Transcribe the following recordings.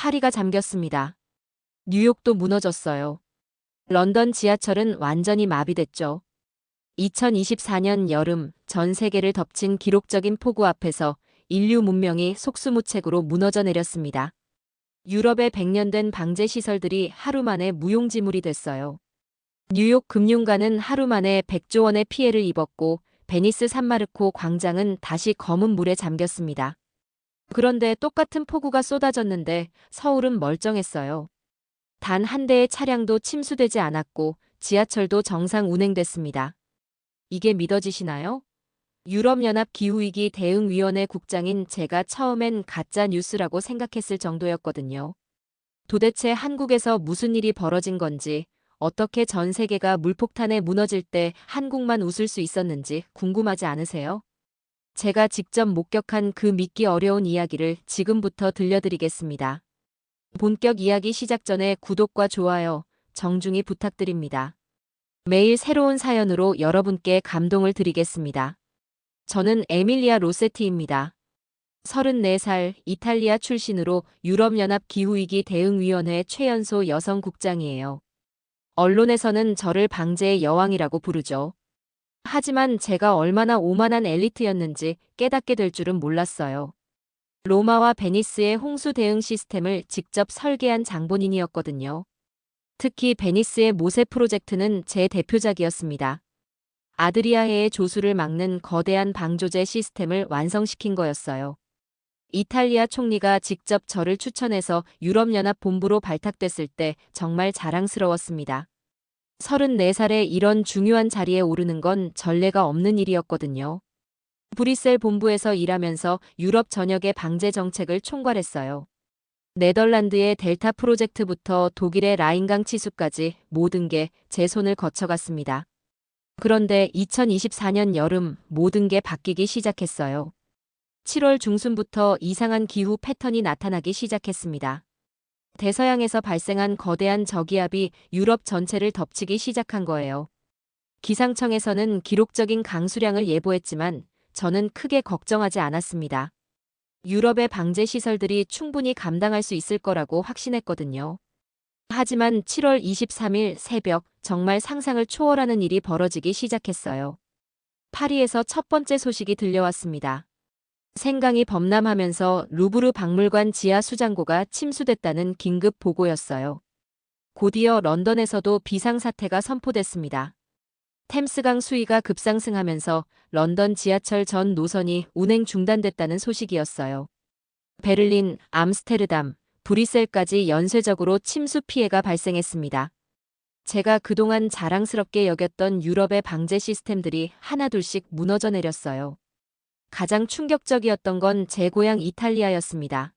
파리가 잠겼습니다. 뉴욕도 무너졌어요. 런던 지하철은 완전히 마비됐죠. 2024년 여름 전 세계를 덮친 기록적인 폭우 앞에서 인류 문명이 속수무책으로 무너져 내렸습니다. 유럽의 100년 된 방제 시설들이 하루 만에 무용지물이 됐어요. 뉴욕 금융가는 하루 만에 100조 원의 피해를 입었고 베니스 산마르코 광장은 다시 검은 물에 잠겼습니다. 그런데 똑같은 폭우가 쏟아졌는데 서울은 멀쩡했어요. 단 한 대의 차량도 침수되지 않았고 지하철도 정상 운행됐습니다. 이게 믿어지시나요? 유럽연합 기후위기 대응위원회 국장인 제가 처음엔 가짜 뉴스라고 생각했을 정도였거든요. 도대체 한국에서 무슨 일이 벌어진 건지, 어떻게 전 세계가 물폭탄에 무너질 때 한국만 웃을 수 있었는지 궁금하지 않으세요? 제가 직접 목격한 그 믿기 어려운 이야기를 지금부터 들려드리겠습니다. 본격 이야기 시작 전에 구독과 좋아요, 정중히 부탁드립니다. 매일 새로운 사연으로 여러분께 감동을 드리겠습니다. 저는 에밀리아 로세티입니다. 34살 이탈리아 출신으로 유럽연합 기후위기 대응위원회 최연소 여성 국장이에요. 언론에서는 저를 방제의 여왕이라고 부르죠. 하지만 제가 얼마나 오만한 엘리트였는지 깨닫게 될 줄은 몰랐어요. 로마와 베니스의 홍수 대응 시스템을 직접 설계한 장본인이었거든요. 특히 베니스의 모세 프로젝트는 제 대표작이었습니다. 아드리아해의 조수를 막는 거대한 방조제 시스템을 완성시킨 거였어요. 이탈리아 총리가 직접 저를 추천해서 유럽연합 본부로 발탁됐을 때 정말 자랑스러웠습니다. 34살에 이런 중요한 자리에 오르는 건 전례가 없는 일이었거든요. 브뤼셀 본부에서 일하면서 유럽 전역의 방제 정책을 총괄했어요. 네덜란드의 델타 프로젝트부터 독일의 라인강 치수까지 모든 게 제 손을 거쳐갔습니다. 그런데 2024년 여름 모든 게 바뀌기 시작했어요. 7월 중순부터 이상한 기후 패턴이 나타나기 시작했습니다. 대서양에서 발생한 거대한 저기압이 유럽 전체를 덮치기 시작한 거예요. 기상청에서는 기록적인 강수량을 예보했지만 저는 크게 걱정하지 않았습니다. 유럽의 방제 시설들이 충분히 감당할 수 있을 거라고 확신했거든요. 하지만 7월 23일 새벽 정말 상상을 초월하는 일이 벌어지기 시작했어요. 파리에서 첫 번째 소식이 들려왔습니다. 생강이 범람하면서 루브르 박물관 지하 수장고가 침수됐다는 긴급 보고였어요. 곧이어 런던에서도 비상사태가 선포됐습니다. 템스강 수위가 급상승하면서 런던 지하철 전 노선이 운행 중단됐다는 소식이었어요. 베를린, 암스테르담, 브뤼셀까지 연쇄적으로 침수 피해가 발생했습니다. 제가 그동안 자랑스럽게 여겼던 유럽의 방제 시스템들이 하나둘씩 무너져 내렸어요. 가장 충격적이었던 건 제 고향 이탈리아였습니다.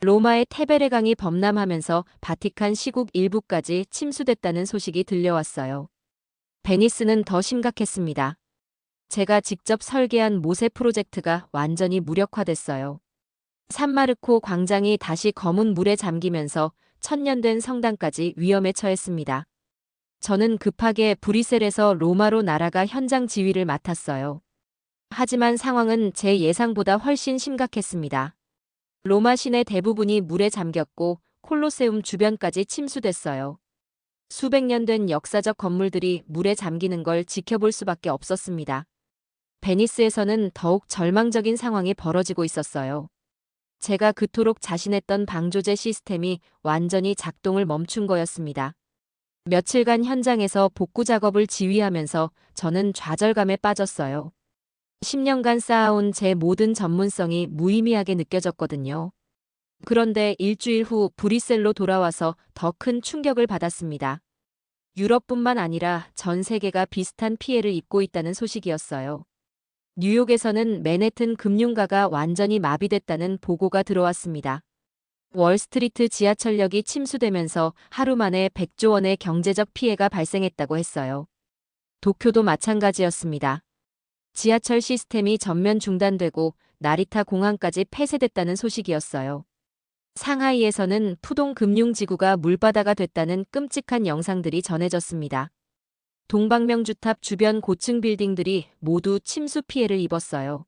로마의 테베레강이 범람하면서 바티칸 시국 일부까지 침수됐다는 소식이 들려왔어요. 베니스는 더 심각했습니다. 제가 직접 설계한 모세 프로젝트가 완전히 무력화됐어요. 산마르코 광장이 다시 검은 물에 잠기면서 천년된 성당까지 위험에 처했습니다. 저는 급하게 브뤼셀에서 로마로 날아가 현장 지휘를 맡았어요. 하지만 상황은 제 예상보다 훨씬 심각했습니다. 로마 시내 대부분이 물에 잠겼고 콜로세움 주변까지 침수됐어요. 수백 년 된 역사적 건물들이 물에 잠기는 걸 지켜볼 수밖에 없었습니다. 베니스에서는 더욱 절망적인 상황이 벌어지고 있었어요. 제가 그토록 자신했던 방조제 시스템이 완전히 작동을 멈춘 거였습니다. 며칠간 현장에서 복구 작업을 지휘하면서 저는 좌절감에 빠졌어요. 10년간 쌓아온 제 모든 전문성이 무의미하게 느껴졌거든요. 그런데 일주일 후 브뤼셀로 돌아와서 더 큰 충격을 받았습니다. 유럽뿐만 아니라 전 세계가 비슷한 피해를 입고 있다는 소식이었어요. 뉴욕에서는 맨해튼 금융가가 완전히 마비됐다는 보고가 들어왔습니다. 월스트리트 지하철역이 침수되면서 하루 만에 100조 원의 경제적 피해가 발생했다고 했어요. 도쿄도 마찬가지였습니다. 지하철 시스템이 전면 중단되고 나리타 공항까지 폐쇄됐다는 소식이었어요. 상하이에서는 푸동 금융지구가 물바다가 됐다는 끔찍한 영상들이 전해졌습니다. 동방명주탑 주변 고층 빌딩들이 모두 침수 피해를 입었어요.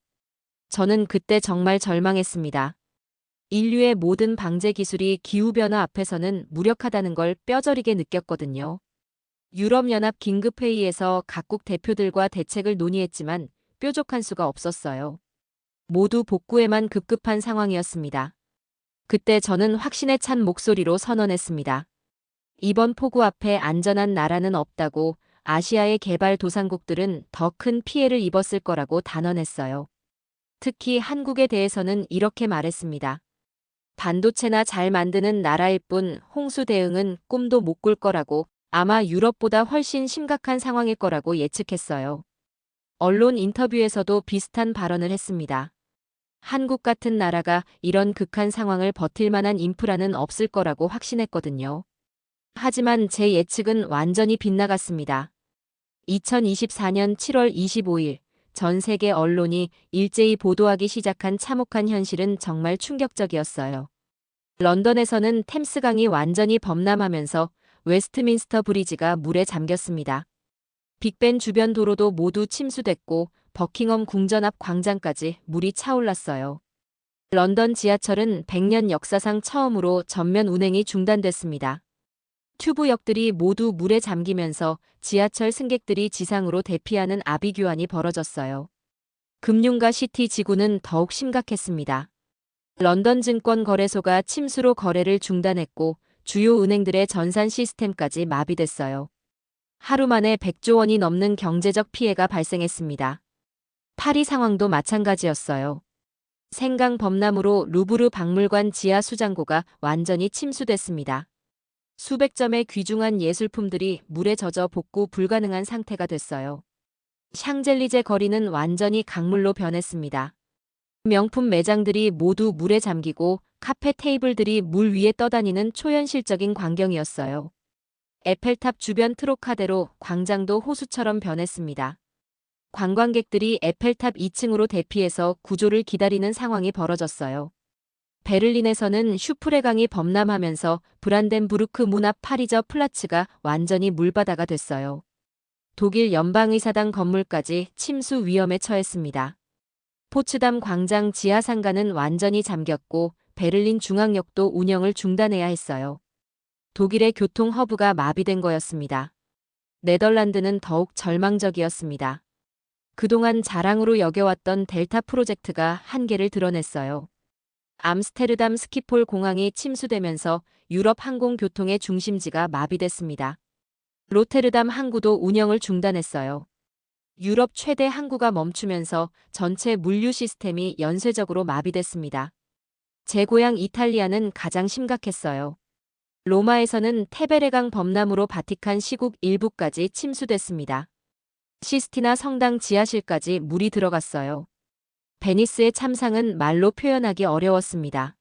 저는 그때 정말 절망했습니다. 인류의 모든 방제 기술이 기후변화 앞에서는 무력하다는 걸 뼈저리게 느꼈거든요. 유럽연합 긴급회의에서 각국 대표들과 대책을 논의했지만 뾰족한 수가 없었어요. 모두 복구에만 급급한 상황이었습니다. 그때 저는 확신에 찬 목소리로 선언했습니다. 이번 폭우 앞에 안전한 나라는 없다고, 아시아의 개발도상국들은 더 큰 피해를 입었을 거라고 단언했어요. 특히 한국에 대해서는 이렇게 말했습니다. 반도체나 잘 만드는 나라일 뿐 홍수 대응은 꿈도 못 꿀 거라고, 아마 유럽보다 훨씬 심각한 상황일 거라고 예측했어요. 언론 인터뷰에서도 비슷한 발언을 했습니다. 한국 같은 나라가 이런 극한 상황을 버틸 만한 인프라는 없을 거라고 확신했거든요. 하지만 제 예측은 완전히 빗나갔습니다. 2024년 7월 25일 전 세계 언론이 일제히 보도하기 시작한 참혹한 현실은 정말 충격적이었어요. 런던에서는 템스강이 완전히 범람하면서 웨스트민스터 브리지가 물에 잠겼습니다. 빅벤 주변 도로도 모두 침수됐고 버킹엄 궁전 앞 광장까지 물이 차올랐어요. 런던 지하철은 100년 역사상 처음으로 전면 운행이 중단됐습니다. 튜브역들이 모두 물에 잠기면서 지하철 승객들이 지상으로 대피하는 아비규환이 벌어졌어요. 금융가 시티 지구는 더욱 심각했습니다. 런던 증권거래소가 침수로 거래를 중단했고 주요 은행들의 전산 시스템까지 마비됐어요. 하루 만에 100조 원이 넘는 경제적 피해가 발생했습니다. 파리 상황도 마찬가지였어요. 생강 범람으로 루브르 박물관 지하 수장고가 완전히 침수됐습니다. 수백 점의 귀중한 예술품들이 물에 젖어 복구 불가능한 상태가 됐어요. 샹젤리제 거리는 완전히 강물로 변했습니다. 명품 매장들이 모두 물에 잠기고 카페 테이블들이 물 위에 떠다니는 초현실적인 광경이었어요. 에펠탑 주변 트로카데로 광장도 호수처럼 변했습니다. 관광객들이 에펠탑 2층으로 대피해서 구조를 기다리는 상황이 벌어졌어요. 베를린에서는 슈프레강이 범람하면서 브란덴부르크 문 앞 파리저 플라츠가 완전히 물바다가 됐어요. 독일 연방의사당 건물까지 침수 위험에 처했습니다. 포츠담 광장 지하 상가는 완전히 잠겼고 베를린 중앙역도 운영을 중단해야 했어요. 독일의 교통 허브가 마비된 거였습니다. 네덜란드는 더욱 절망적이었습니다. 그동안 자랑으로 여겨왔던 델타 프로젝트가 한계를 드러냈어요. 암스테르담 스키폴 공항이 침수되면서 유럽 항공교통의 중심지가 마비됐습니다. 로테르담 항구도 운영을 중단했어요. 유럽 최대 항구가 멈추면서 전체 물류 시스템이 연쇄적으로 마비됐습니다. 제 고향 이탈리아는 가장 심각했어요. 로마에서는 테베레강 범람으로 바티칸 시국 일부까지 침수됐습니다. 시스티나 성당 지하실까지 물이 들어갔어요. 베니스의 참상은 말로 표현하기 어려웠습니다.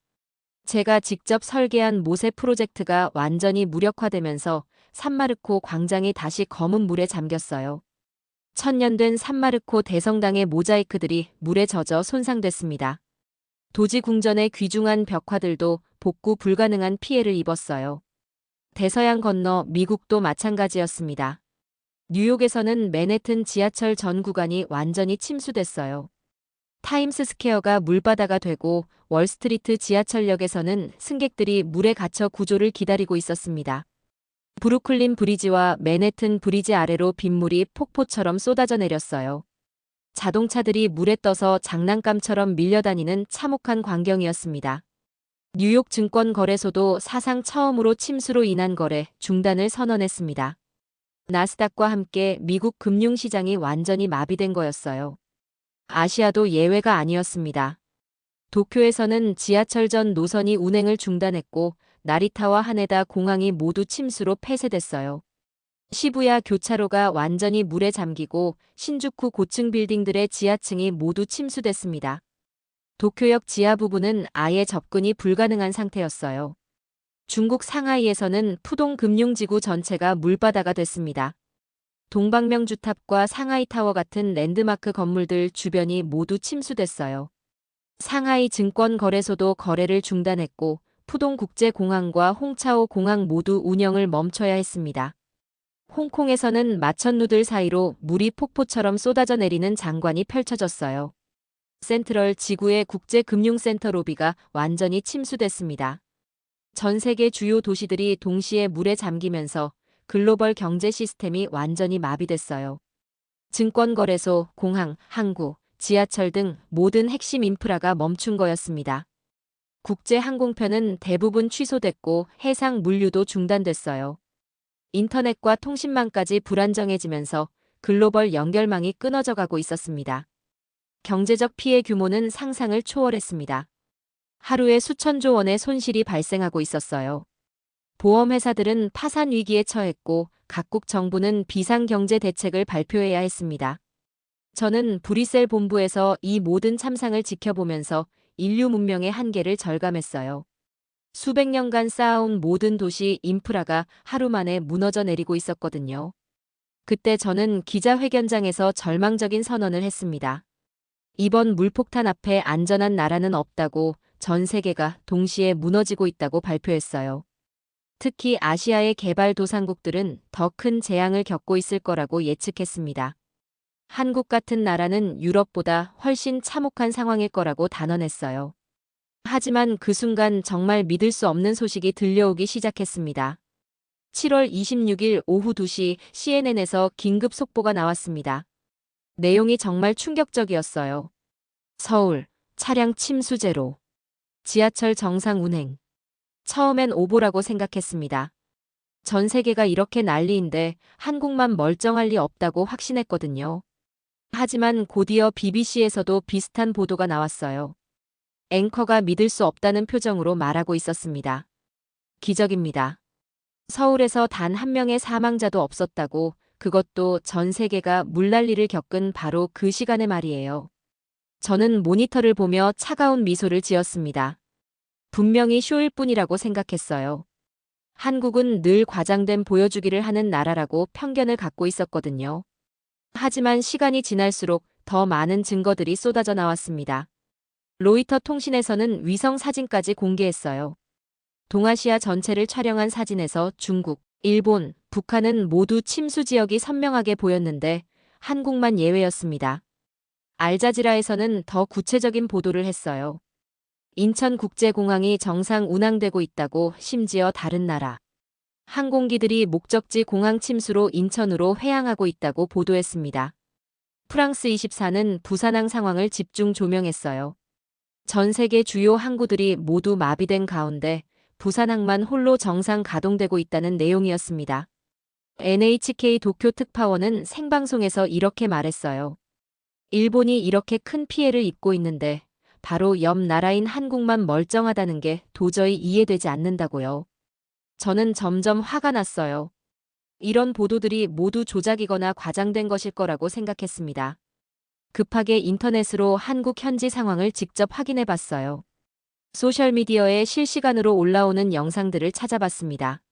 제가 직접 설계한 모세 프로젝트가 완전히 무력화되면서 산마르코 광장이 다시 검은 물에 잠겼어요. 천년된 산마르코 대성당의 모자이크들이 물에 젖어 손상됐습니다. 도지 궁전의 귀중한 벽화들도 복구 불가능한 피해를 입었어요. 대서양 건너 미국도 마찬가지였습니다. 뉴욕에서는 맨해튼 지하철 전 구간이 완전히 침수됐어요. 타임스 스퀘어가 물바다가 되고 월스트리트 지하철역에서는 승객들이 물에 갇혀 구조를 기다리고 있었습니다. 브루클린 브리지와 맨해튼 브리지 아래로 빗물이 폭포처럼 쏟아져 내렸어요. 자동차들이 물에 떠서 장난감처럼 밀려다니는 참혹한 광경이었습니다. 뉴욕 증권거래소도 사상 처음으로 침수로 인한 거래 중단을 선언했습니다. 나스닥과 함께 미국 금융시장이 완전히 마비된 거였어요. 아시아도 예외가 아니었습니다. 도쿄에서는 지하철 전 노선이 운행을 중단했고 나리타와 하네다 공항이 모두 침수로 폐쇄됐어요. 시부야 교차로가 완전히 물에 잠기고 신주쿠 고층 빌딩들의 지하층이 모두 침수됐습니다. 도쿄역 지하 부분은 아예 접근이 불가능한 상태였어요. 중국 상하이에서는 푸동 금융지구 전체가 물바다가 됐습니다. 동방명주탑과 상하이타워 같은 랜드마크 건물들 주변이 모두 침수됐어요. 상하이 증권거래소도 거래를 중단했고 푸동국제공항과 홍차오 공항 모두 운영을 멈춰야 했습니다. 홍콩에서는 마천루들 사이로 물이 폭포처럼 쏟아져 내리는 장관이 펼쳐졌어요. 센트럴 지구의 국제금융센터 로비가 완전히 침수됐습니다. 전 세계 주요 도시들이 동시에 물에 잠기면서 글로벌 경제 시스템이 완전히 마비됐어요. 증권거래소, 공항, 항구, 지하철 등 모든 핵심 인프라가 멈춘 거였습니다. 국제 항공편은 대부분 취소됐고 해상 물류도 중단됐어요. 인터넷과 통신망까지 불안정해지면서 글로벌 연결망이 끊어져 가고 있었습니다. 경제적 피해 규모는 상상을 초월했습니다. 하루에 수천조 원의 손실이 발생하고 있었어요. 보험회사들은 파산 위기에 처했고 각국 정부는 비상경제 대책을 발표해야 했습니다. 저는 브뤼셀 본부에서 이 모든 참상을 지켜보면서 인류 문명의 한계를 절감했어요. 수백 년간 쌓아온 모든 도시 인프라가 하루 만에 무너져 내리고 있었거든요. 그때 저는 기자회견장에서 절망적인 선언을 했습니다. 이번 물폭탄 앞에 안전한 나라는 없다고, 전 세계가 동시에 무너지고 있다고 발표했어요. 특히 아시아의 개발도상국들은 더 큰 재앙을 겪고 있을 거라고 예측했습니다. 한국 같은 나라는 유럽보다 훨씬 참혹한 상황일 거라고 단언했어요. 하지만 그 순간 정말 믿을 수 없는 소식이 들려오기 시작했습니다. 7월 26일 오후 2시 CNN에서 긴급 속보가 나왔습니다. 내용이 정말 충격적이었어요. 서울, 차량 침수 제로. 지하철 정상 운행. 처음엔 오보라고 생각했습니다. 전 세계가 이렇게 난리인데 한국만 멀쩡할 리 없다고 확신했거든요. 하지만 곧이어 BBC에서도 비슷한 보도가 나왔어요. 앵커가 믿을 수 없다는 표정으로 말하고 있었습니다. 기적입니다. 서울에서 단 한 명의 사망자도 없었다고, 그것도 전 세계가 물난리를 겪은 바로 그 시간의 말이에요. 저는 모니터를 보며 차가운 미소를 지었습니다. 분명히 쇼일 뿐이라고 생각했어요. 한국은 늘 과장된 보여주기를 하는 나라라고 편견을 갖고 있었거든요. 하지만 시간이 지날수록 더 많은 증거들이 쏟아져 나왔습니다. 로이터 통신에서는 위성 사진까지 공개했어요. 동아시아 전체를 촬영한 사진에서 중국, 일본, 북한은 모두 침수 지역이 선명하게 보였는데 한국만 예외였습니다. 알자지라에서는 더 구체적인 보도를 했어요. 인천국제공항이 정상 운항되고 있다고, 심지어 다른 나라 항공기들이 목적지 공항 침수로 인천으로 회항하고 있다고 보도했습니다. 프랑스 24는 부산항 상황을 집중 조명했어요. 전 세계 주요 항구들이 모두 마비된 가운데 부산항만 홀로 정상 가동되고 있다는 내용이었습니다. NHK 도쿄 특파원은 생방송에서 이렇게 말했어요. 일본이 이렇게 큰 피해를 입고 있는데 바로 옆 나라인 한국만 멀쩡하다는 게 도저히 이해되지 않는다고요. 저는 점점 화가 났어요. 이런 보도들이 모두 조작이거나 과장된 것일 거라고 생각했습니다. 급하게 인터넷으로 한국 현지 상황을 직접 확인해 봤어요. 소셜미디어에 실시간으로 올라오는 영상들을 찾아봤습니다.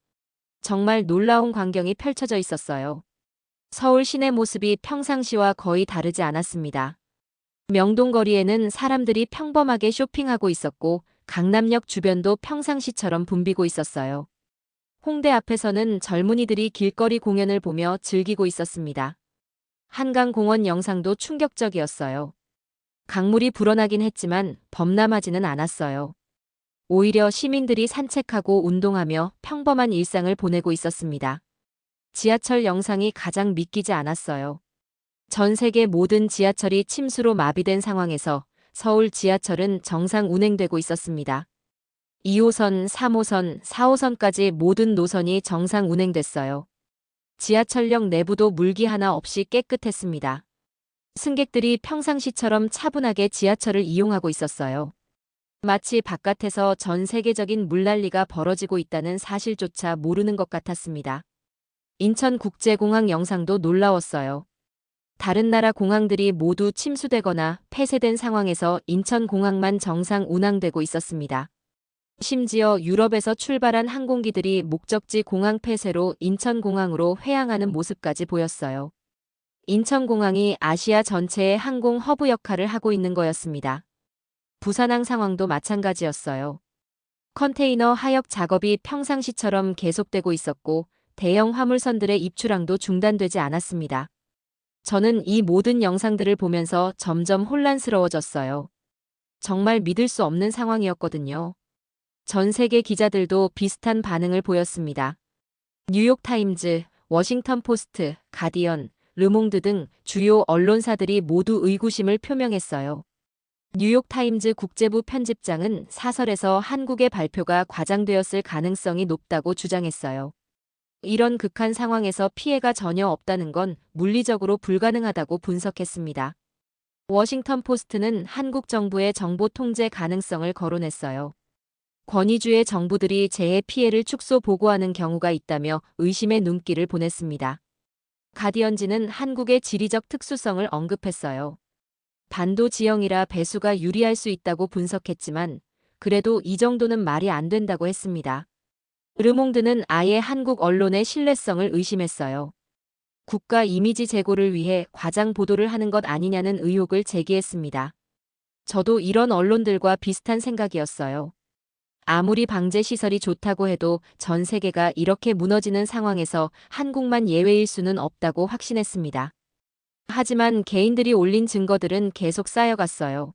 정말 놀라운 광경이 펼쳐져 있었어요. 서울 시내 모습이 평상시와 거의 다르지 않았습니다. 명동거리에는 사람들이 평범하게 쇼핑하고 있었고 강남역 주변도 평상시처럼 붐비고 있었어요. 홍대 앞에서는 젊은이들이 길거리 공연을 보며 즐기고 있었습니다. 한강공원 영상도 충격적이었어요. 강물이 불어나긴 했지만 범람하지는 않았어요. 오히려 시민들이 산책하고 운동하며 평범한 일상을 보내고 있었습니다. 지하철 영상이 가장 믿기지 않았어요. 전 세계 모든 지하철이 침수로 마비된 상황에서 서울 지하철은 정상 운행되고 있었습니다. 2호선, 3호선, 4호선까지 모든 노선이 정상 운행됐어요. 지하철역 내부도 물기 하나 없이 깨끗했습니다. 승객들이 평상시처럼 차분하게 지하철을 이용하고 있었어요. 마치 바깥에서 전 세계적인 물난리가 벌어지고 있다는 사실조차 모르는 것 같았습니다. 인천국제공항 영상도 놀라웠어요. 다른 나라 공항들이 모두 침수되거나 폐쇄된 상황에서 인천공항만 정상 운항되고 있었습니다. 심지어 유럽에서 출발한 항공기들이 목적지 공항 폐쇄로 인천공항으로 회항하는 모습까지 보였어요. 인천공항이 아시아 전체의 항공 허브 역할을 하고 있는 거였습니다. 부산항 상황도 마찬가지였어요. 컨테이너 하역 작업이 평상시처럼 계속되고 있었고 대형 화물선들의 입출항도 중단되지 않았습니다. 저는 이 모든 영상들을 보면서 점점 혼란스러워졌어요. 정말 믿을 수 없는 상황이었거든요. 전 세계 기자들도 비슷한 반응을 보였습니다. 뉴욕타임즈, 워싱턴 포스트, 가디언, 르몽드 등 주요 언론사들이 모두 의구심을 표명했어요. 뉴욕타임즈 국제부 편집장은 사설에서 한국의 발표가 과장되었을 가능성이 높다고 주장했어요. 이런 극한 상황에서 피해가 전혀 없다는 건 물리적으로 불가능하다고 분석했습니다. 워싱턴 포스트는 한국 정부의 정보 통제 가능성을 거론했어요. 권위주의 정부들이 재해 피해를 축소 보고하는 경우가 있다며 의심의 눈길을 보냈습니다. 가디언지는 한국의 지리적 특수성을 언급했어요. 반도 지형이라 배수가 유리할 수 있다고 분석했지만 그래도 이 정도는 말이 안 된다고 했습니다. 르몽드는 아예 한국 언론의 신뢰성을 의심했어요. 국가 이미지 제고를 위해 과장 보도를 하는 것 아니냐는 의혹을 제기했습니다. 저도 이런 언론들과 비슷한 생각이었어요. 아무리 방제 시설이 좋다고 해도 전 세계가 이렇게 무너지는 상황에서 한국만 예외일 수는 없다고 확신했습니다. 하지만 개인들이 올린 증거들은 계속 쌓여갔어요.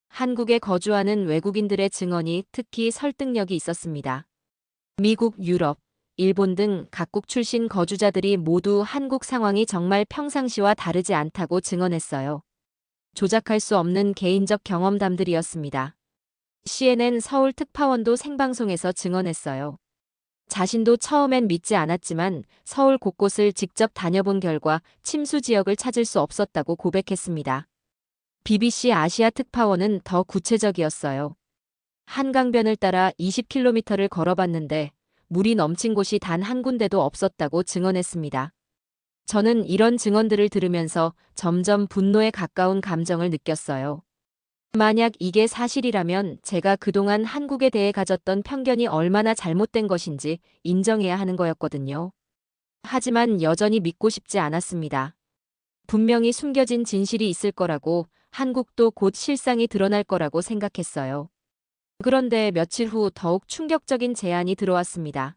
한국에 거주하는 외국인들의 증언이 특히 설득력이 있었습니다. 미국, 유럽, 일본 등 각국 출신 거주자들이 모두 한국 상황이 정말 평상시와 다르지 않다고 증언했어요. 조작할 수 없는 개인적 경험담들이었습니다. CNN 서울 특파원도 생방송에서 증언했어요. 자신도 처음엔 믿지 않았지만 서울 곳곳을 직접 다녀본 결과 침수 지역을 찾을 수 없었다고 고백했습니다. BBC 아시아 특파원은 더 구체적이었어요. 한강변을 따라 20km를 걸어봤는데 물이 넘친 곳이 단 한 군데도 없었다고 증언했습니다. 저는 이런 증언들을 들으면서 점점 분노에 가까운 감정을 느꼈어요. 만약 이게 사실이라면 제가 그동안 한국에 대해 가졌던 편견이 얼마나 잘못된 것인지 인정해야 하는 거였거든요. 하지만 여전히 믿고 싶지 않았습니다. 분명히 숨겨진 진실이 있을 거라고, 한국도 곧 실상이 드러날 거라고 생각했어요. 그런데 며칠 후 더욱 충격적인 제안이 들어왔습니다.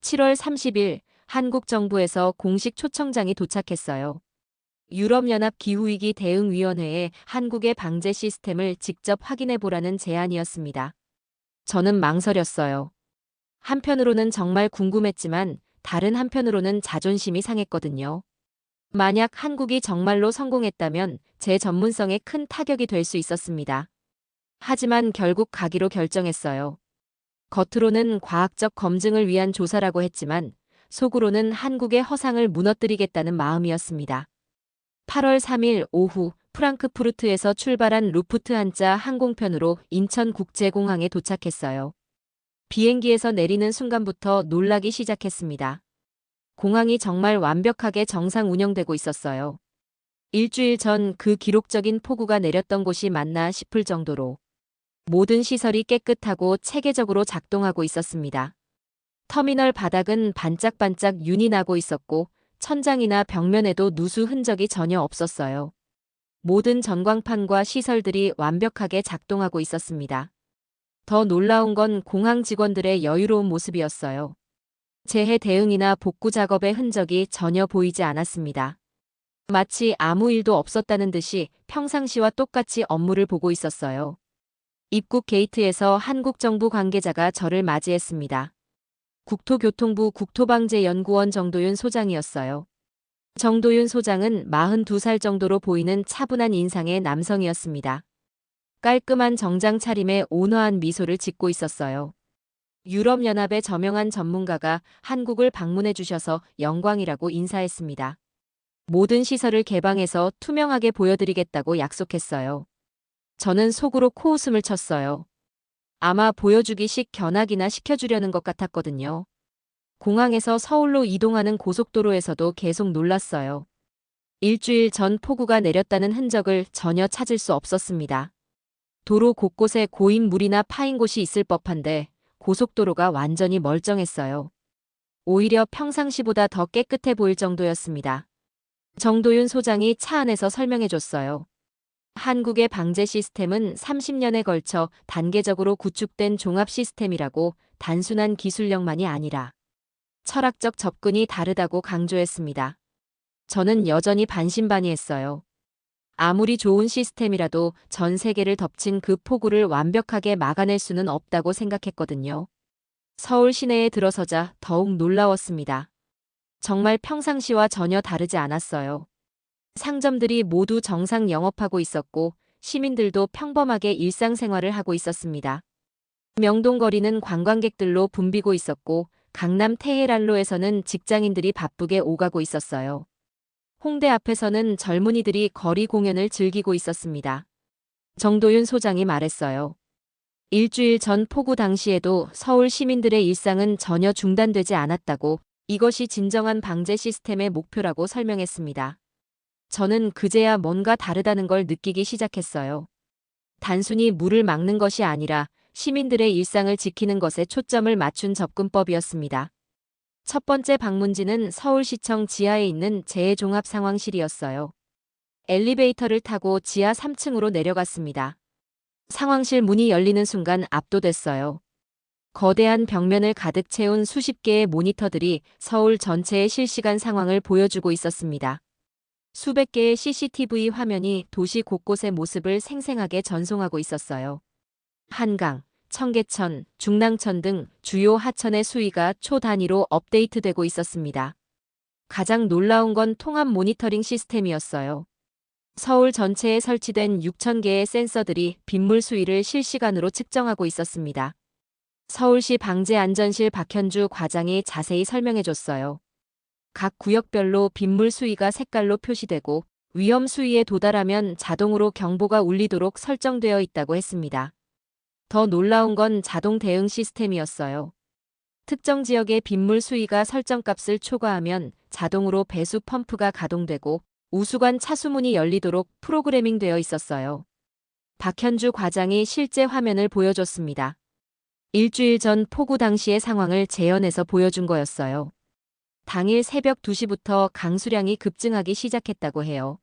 7월 30일 한국 정부에서 공식 초청장이 도착했어요. 유럽연합 기후위기 대응위원회에 한국의 방제 시스템을 직접 확인해보라는 제안이었습니다. 저는 망설였어요. 한편으로는 정말 궁금했지만 다른 한편으로는 자존심이 상했거든요. 만약 한국이 정말로 성공했다면 제 전문성에 큰 타격이 될 수 있었습니다. 하지만 결국 가기로 결정했어요. 겉으로는 과학적 검증을 위한 조사라고 했지만 속으로는 한국의 허상을 무너뜨리겠다는 마음이었습니다. 8월 3일 오후 프랑크푸르트에서 출발한 루프트한자 항공편으로 인천국제공항에 도착했어요. 비행기에서 내리는 순간부터 놀라기 시작했습니다. 공항이 정말 완벽하게 정상 운영되고 있었어요. 일주일 전 그 기록적인 폭우가 내렸던 곳이 맞나 싶을 정도로 모든 시설이 깨끗하고 체계적으로 작동하고 있었습니다. 터미널 바닥은 반짝반짝 윤이 나고 있었고 천장이나 벽면에도 누수 흔적이 전혀 없었어요. 모든 전광판과 시설들이 완벽하게 작동하고 있었습니다. 더 놀라운 건 공항 직원들의 여유로운 모습이었어요. 재해 대응이나 복구 작업의 흔적이 전혀 보이지 않았습니다. 마치 아무 일도 없었다는 듯이 평상시와 똑같이 업무를 보고 있었어요. 입국 게이트에서 한국 정부 관계자가 저를 맞이했습니다. 국토교통부 국토방재연구원 정도윤 소장이었어요. 정도윤 소장은 42살 정도로 보이는 차분한 인상의 남성이었습니다. 깔끔한 정장 차림에 온화한 미소를 짓고 있었어요. 유럽연합의 저명한 전문가가 한국을 방문해 주셔서 영광이라고 인사했습니다. 모든 시설을 개방해서 투명하게 보여드리겠다고 약속했어요. 저는 속으로 코웃음을 쳤어요. 아마 보여주기식 견학이나 시켜주려는 것 같았거든요. 공항에서 서울로 이동하는 고속도로에서도 계속 놀랐어요. 일주일 전 폭우가 내렸다는 흔적을 전혀 찾을 수 없었습니다. 도로 곳곳에 고인 물이나 파인 곳이 있을 법한데 고속도로가 완전히 멀쩡했어요. 오히려 평상시보다 더 깨끗해 보일 정도였습니다. 정도윤 소장이 차 안에서 설명해줬어요. 한국의 방제 시스템은 30년에 걸쳐 단계적으로 구축된 종합 시스템이라고, 단순한 기술력만이 아니라 철학적 접근이 다르다고 강조했습니다. 저는 여전히 반신반의했어요. 아무리 좋은 시스템이라도 전 세계를 덮친 그 폭우를 완벽하게 막아낼 수는 없다고 생각했거든요. 서울 시내에 들어서자 더욱 놀라웠습니다. 정말 평상시와 전혀 다르지 않았어요. 상점들이 모두 정상 영업하고 있었고 시민들도 평범하게 일상생활을 하고 있었습니다. 명동거리는 관광객들로 붐비고 있었고 강남 테헤란로에서는 직장인들이 바쁘게 오가고 있었어요. 홍대 앞에서는 젊은이들이 거리 공연을 즐기고 있었습니다. 정도윤 소장이 말했어요. 일주일 전 폭우 당시에도 서울 시민들의 일상은 전혀 중단되지 않았다고, 이것이 진정한 방제 시스템의 목표라고 설명했습니다. 저는 그제야 뭔가 다르다는 걸 느끼기 시작했어요. 단순히 물을 막는 것이 아니라 시민들의 일상을 지키는 것에 초점을 맞춘 접근법이었습니다. 첫 번째 방문지는 서울시청 지하에 있는 재해종합상황실이었어요. 엘리베이터를 타고 지하 3층으로 내려갔습니다. 상황실 문이 열리는 순간 압도됐어요. 거대한 벽면을 가득 채운 수십 개의 모니터들이 서울 전체의 실시간 상황을 보여주고 있었습니다. 수백 개의 CCTV 화면이 도시 곳곳의 모습을 생생하게 전송하고 있었어요. 한강, 청계천, 중랑천 등 주요 하천의 수위가 초 단위로 업데이트되고 있었습니다. 가장 놀라운 건 통합 모니터링 시스템이었어요. 서울 전체에 설치된 6,000개의 센서들이 빗물 수위를 실시간으로 측정하고 있었습니다. 서울시 방재안전실 박현주 과장이 자세히 설명해줬어요. 각 구역별로 빗물 수위가 색깔로 표시되고 위험 수위에 도달하면 자동으로 경보가 울리도록 설정되어 있다고 했습니다. 더 놀라운 건 자동 대응 시스템이었어요. 특정 지역의 빗물 수위가 설정값을 초과하면 자동으로 배수 펌프가 가동되고 우수관 차수문이 열리도록 프로그래밍 되어 있었어요. 박현주 과장이 실제 화면을 보여줬습니다. 일주일 전 폭우 당시의 상황을 재현해서 보여준 거였어요. 당일 새벽 2시부터 강수량이 급증하기 시작했다고 해요.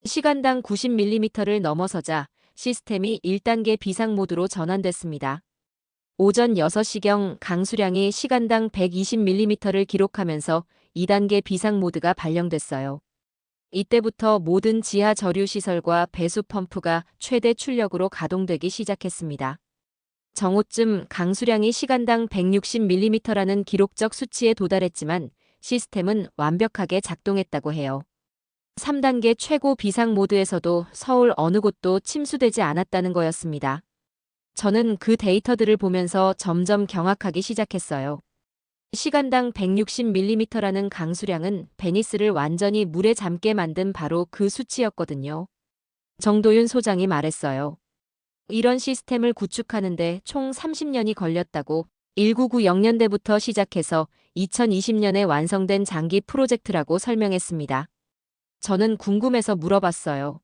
시간당 90mm를 넘어서자 시스템이 1단계 비상 모드로 전환됐습니다. 오전 6시경 강수량이 시간당 120mm를 기록하면서 2단계 비상 모드가 발령됐어요. 이때부터 모든 지하 저류 시설과 배수 펌프가 최대 출력으로 가동되기 시작했습니다. 정오쯤 강수량이 시간당 160mm라는 기록적 수치에 도달했지만 시스템은 완벽하게 작동했다고 해요. 3단계 최고 비상 모드에서도 서울 어느 곳도 침수되지 않았다는 거였습니다. 저는 그 데이터들을 보면서 점점 경악하기 시작했어요. 시간당 160mm라는 강수량은 베니스를 완전히 물에 잠게 만든 바로 그 수치였거든요. 정도윤 소장이 말했어요. 이런 시스템을 구축하는데 총 30년이 걸렸다고, 1990년대부터 시작해서 2020년에 완성된 장기 프로젝트라고 설명했습니다. 저는 궁금해서 물어봤어요.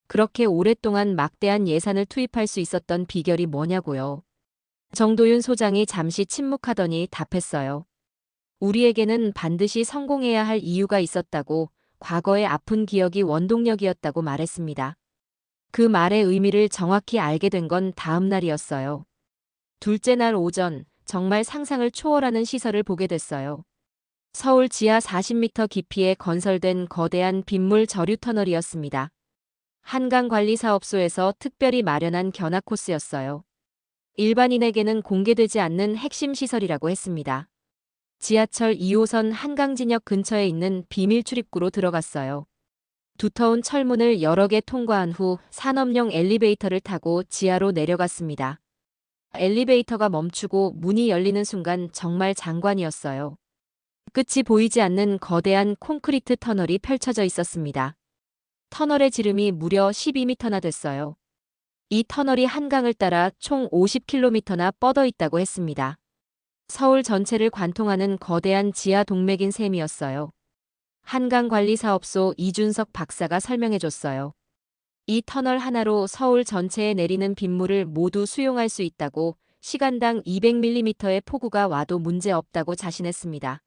그렇게 오랫동안 막대한 예산을 투입할 수 있었던 비결이 뭐냐고요. 정도윤 소장이 잠시 침묵하더니 답했어요. 우리에게는 반드시 성공해야 할 이유가 있었다고, 과거의 아픈 기억이 원동력이었다고 말했습니다. 그 말의 의미를 정확히 알게 된 건 다음 날이었어요. 둘째 날 오전, 정말 상상을 초월하는 시설을 보게 됐어요. 서울 지하 40m 깊이에 건설된 거대한 빗물 저류 터널이었습니다. 한강관리사업소에서 특별히 마련한 견학 코스였어요. 일반인에게는 공개되지 않는 핵심 시설이라고 했습니다. 지하철 2호선 한강진역 근처에 있는 비밀 출입구로 들어갔어요. 두터운 철문을 여러 개 통과한 후 산업용 엘리베이터를 타고 지하로 내려갔습니다. 엘리베이터가 멈추고 문이 열리는 순간 정말 장관이었어요. 끝이 보이지 않는 거대한 콘크리트 터널이 펼쳐져 있었습니다. 터널의 지름이 무려 12m나 됐어요. 이 터널이 한강을 따라 총 50km나 뻗어 있다고 했습니다. 서울 전체를 관통하는 거대한 지하 동맥인 셈이었어요. 한강관리사업소 이준석 박사가 설명해줬어요. 이 터널 하나로 서울 전체에 내리는 빗물을 모두 수용할 수 있다고, 시간당 200mm의 폭우가 와도 문제없다고 자신했습니다.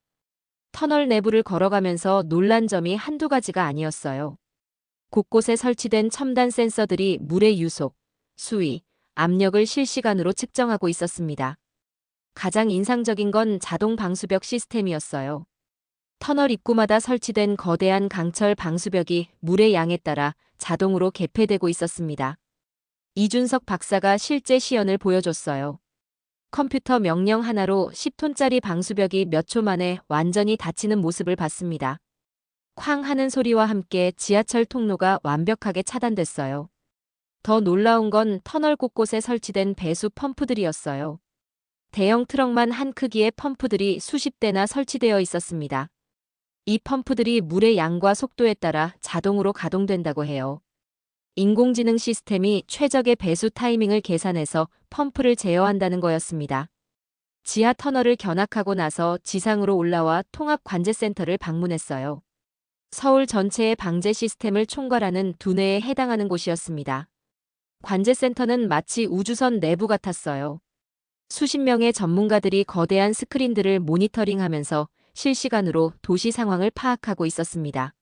터널 내부를 걸어가면서 놀란 점이 한두 가지가 아니었어요. 곳곳에 설치된 첨단 센서들이 물의 유속, 수위, 압력을 실시간으로 측정하고 있었습니다. 가장 인상적인 건 자동 방수벽 시스템이었어요. 터널 입구마다 설치된 거대한 강철 방수벽이 물의 양에 따라 자동으로 개폐되고 있었습니다. 이준석 박사가 실제 시연을 보여줬어요. 컴퓨터 명령 하나로 10톤짜리 방수벽이 몇 초 만에 완전히 닫히는 모습을 봤습니다. 쾅 하는 소리와 함께 지하철 통로가 완벽하게 차단됐어요. 더 놀라운 건 터널 곳곳에 설치된 배수 펌프들이었어요. 대형 트럭만 한 크기의 펌프들이 수십 대나 설치되어 있었습니다. 이 펌프들이 물의 양과 속도에 따라 자동으로 가동된다고 해요. 인공지능 시스템이 최적의 배수 타이밍을 계산해서 펌프를 제어한다는 거였습니다. 지하 터널을 견학하고 나서 지상으로 올라와 통합관제센터를 방문했어요. 서울 전체의 방제 시스템을 총괄하는 두뇌에 해당하는 곳이었습니다. 관제센터는 마치 우주선 내부 같았어요. 수십 명의 전문가들이 거대한 스크린들을 모니터링하면서 실시간으로 도시 상황을 파악하고 있었습니다.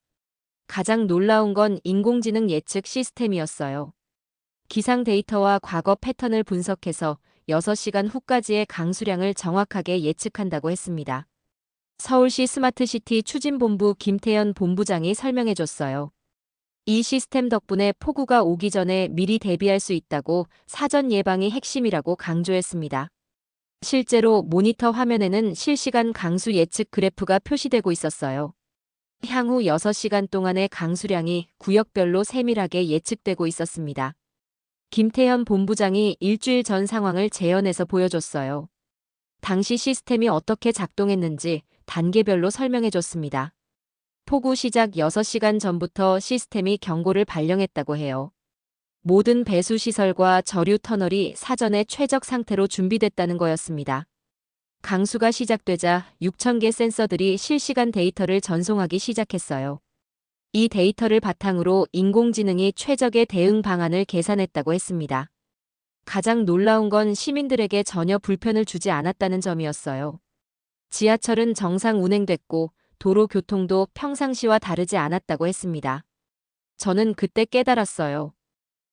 가장 놀라운 건 인공지능 예측 시스템이었어요. 기상 데이터와 과거 패턴을 분석해서 6시간 후까지의 강수량을 정확하게 예측한다고 했습니다. 서울시 스마트시티 추진본부 김태현 본부장이 설명해줬어요. 이 시스템 덕분에 폭우가 오기 전에 미리 대비할 수 있다고 사전 예방이 핵심이라고 강조했습니다. 실제로 모니터 화면에는 실시간 강수 예측 그래프가 표시되고 있었어요. 향후 6시간 동안의 강수량이 구역별로 세밀하게 예측되고 있었습니다. 김태현 본부장이 일주일 전 상황을 재현해서 보여줬어요. 당시 시스템이 어떻게 작동했는지 단계별로 설명해줬습니다. 폭우 시작 6시간 전부터 시스템이 경고를 발령했다고 해요. 모든 배수시설과 저류 터널이 사전에 최적 상태로 준비됐다는 거였습니다. 강수가 시작되자 6,000개 센서들이 실시간 데이터를 전송하기 시작했어요. 이 데이터를 바탕으로 인공지능이 최적의 대응 방안을 계산했다고 했습니다. 가장 놀라운 건 시민들에게 전혀 불편을 주지 않았다는 점이었어요. 지하철은 정상 운행됐고 도로 교통도 평상시와 다르지 않았다고 했습니다. 저는 그때 깨달았어요.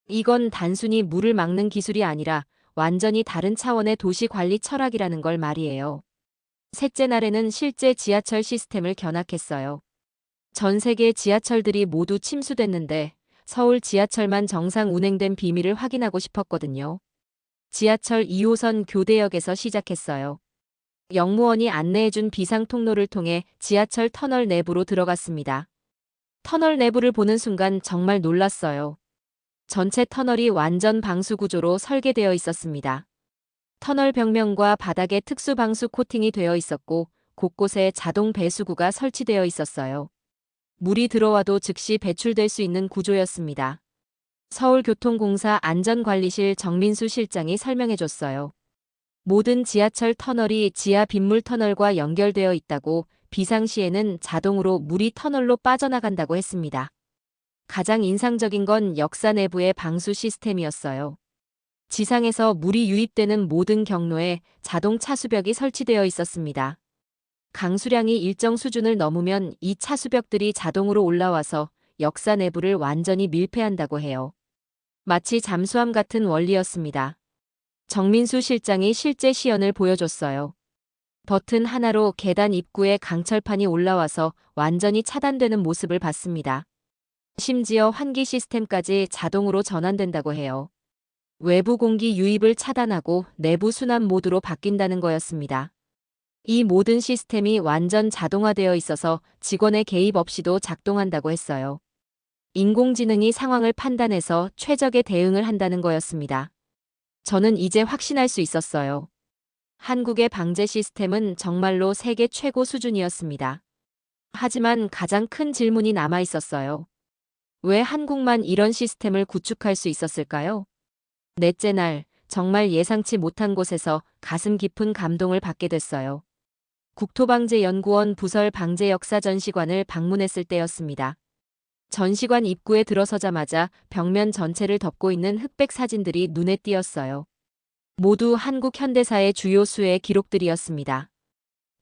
이건 단순히 물을 막는 기술이 아니라 완전히 다른 차원의 도시 관리 철학이라는 걸 말이에요. 셋째 날에는 실제 지하철 시스템을 견학했어요. 전 세계 지하철들이 모두 침수됐는데 서울 지하철만 정상 운행된 비밀을 확인하고 싶었거든요. 지하철 2호선 교대역에서 시작했어요. 역무원이 안내해준 비상 통로를 통해 지하철 터널 내부로 들어갔습니다. 터널 내부를 보는 순간 정말 놀랐어요. 전체 터널이 완전 방수 구조로 설계되어 있었습니다. 터널 벽면과 바닥에 특수 방수 코팅이 되어 있었고 곳곳에 자동 배수구가 설치되어 있었어요. 물이 들어와도 즉시 배출될 수 있는 구조였습니다. 서울교통공사 안전관리실 정민수 실장이 설명해줬어요. 모든 지하철 터널이 지하 빗물 터널과 연결되어 있다고 비상시에는 자동으로 물이 터널로 빠져나간다고 했습니다. 가장 인상적인 건 역사 내부의 방수 시스템이었어요. 지상에서 물이 유입되는 모든 경로에 자동 차수벽이 설치되어 있었습니다. 강수량이 일정 수준을 넘으면 이 차수벽들이 자동으로 올라와서 역사 내부를 완전히 밀폐한다고 해요. 마치 잠수함 같은 원리였습니다. 정민수 실장이 실제 시연을 보여줬어요. 버튼 하나로 계단 입구에 강철판이 올라와서 완전히 차단되는 모습을 봤습니다. 심지어 환기 시스템까지 자동으로 전환된다고 해요. 외부 공기 유입을 차단하고 내부 순환 모드로 바뀐다는 거였습니다. 이 모든 시스템이 완전 자동화되어 있어서 직원의 개입 없이도 작동한다고 했어요. 인공지능이 상황을 판단해서 최적의 대응을 한다는 거였습니다. 저는 이제 확신할 수 있었어요. 한국의 방제 시스템은 정말로 세계 최고 수준이었습니다. 하지만 가장 큰 질문이 남아 있었어요. 왜 한국만 이런 시스템을 구축할 수 있었을까요? 넷째 날, 정말 예상치 못한 곳에서 가슴 깊은 감동을 받게 됐어요. 국토방재연구원 부설 방재역사전시관을 방문했을 때였습니다. 전시관 입구에 들어서자마자 벽면 전체를 덮고 있는 흑백 사진들이 눈에 띄었어요. 모두 한국 현대사의 주요 수의 기록들이었습니다.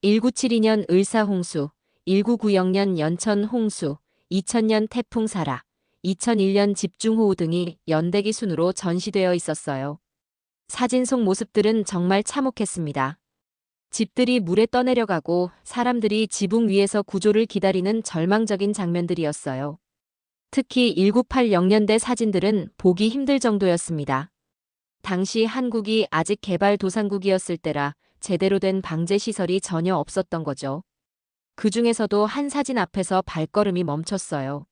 1972년 을사홍수, 1990년 연천 홍수, 2000년 태풍 사라, 2001년 집중호우 등이 연대기 순으로 전시되어 있었어요. 사진 속 모습들은 정말 참혹했습니다. 집들이 물에 떠내려가고 사람들이 지붕 위에서 구조를 기다리는 절망적인 장면들이었어요. 특히 1980년대 사진들은 보기 힘들 정도였습니다. 당시 한국이 아직 개발도상국이었을 때라 제대로 된 방제 시설이 전혀 없었던 거죠. 그 중에서도 한 사진 앞에서 발걸음이 멈췄어요.